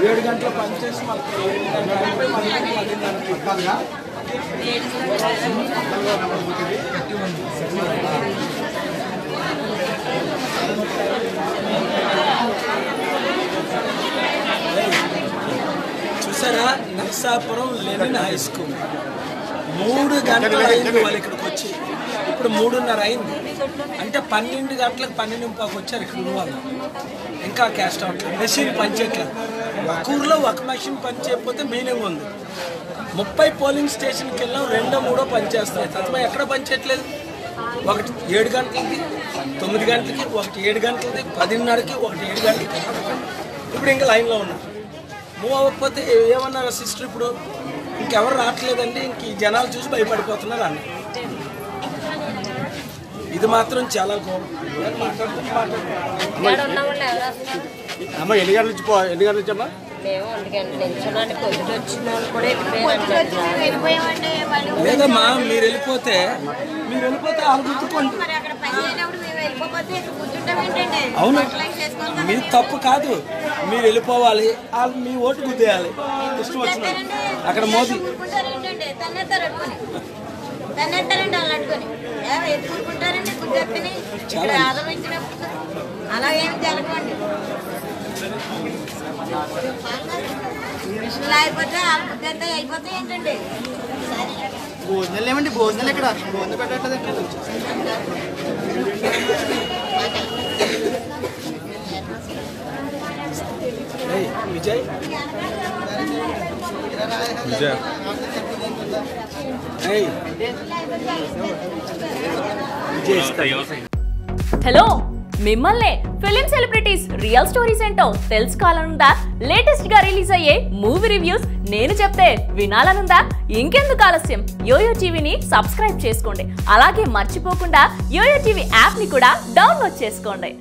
7 గంటల పనిచేసి చూసారా, నరసాపురం లెనిన్ హై స్కూల్ 3 గంటలు అయింది వాళ్ళు ఇక్కడికి వచ్చి. ఇప్పుడు 3:30 అయింది అంటే 12 గంటలకు 12:15 వచ్చారు ఇక్కడ ఉన్న వాళ్ళు. ఇంకా క్యాస్ట్ అవుట్ మెషిన్ పనిచేయట్లేదు. ఒక ఊర్లో ఒక మెషిన్ పని చేయకపోతే మీనింగ్ ఉంది. 30 పోలింగ్ స్టేషన్కి వెళ్ళాం, 2, 3 పనిచేస్తాయి. తత్వం ఎక్కడ పనిచేయట్లేదు. ఒకటి 7 గంటలకి, 9 గంటలకి, ఒకటి 7 గంటలకి, 10:30కి, ఒకటి 7 గంటలకి. ఇప్పుడు ఇంకా లైన్లో ఉన్నారు. మూవ్ అవ్వకపోతే ఏమన్నారు సిస్టర్, ఇప్పుడు ఇంకెవరు రావట్లేదండి, ఇంక ఈ జనాలు చూసి భయపడిపోతున్నారు అన్న. ఇది మాత్రం చాలా గొప్ప. అమ్మ ఎన్ని గంటల నుంచి అమ్మా? లేదమ్మా, మీరు వెళ్ళిపోతే వాళ్ళు గుర్తుకోండి. అవును, మీరు తప్పు కాదు, మీరు వెళ్ళిపోవాలి, వాళ్ళు మీ ఓటు గుద్దేయాలి. ఇష్టం వచ్చిన అక్కడ మోదీ అలాగేమి జరగండి. లేకపోతే అయిపోతే ఏంటండి భోజనాలు ఏమండి? భోజనాలు ఇక్కడ భోజనం పెట్టట్లేదు. విజయ్ హలో, మిమ్మల్ని ఫిలిం సెలబ్రిటీస్ రియల్ స్టోరీస్ ఏంటో తెలుసుకోవాలనుందా? లేటెస్ట్ గా రిలీజ్ అయ్యే మూవీ రివ్యూస్ నేను చెప్తే వినాలనుందా? ఇంకెందుకు ఆలస్యం, యోయో టీవీని సబ్స్క్రైబ్ చేసుకోండి. అలాగే మర్చిపోకుండా యోయో టీవీ యాప్ ని కూడా డౌన్లోడ్ చేసుకోండి.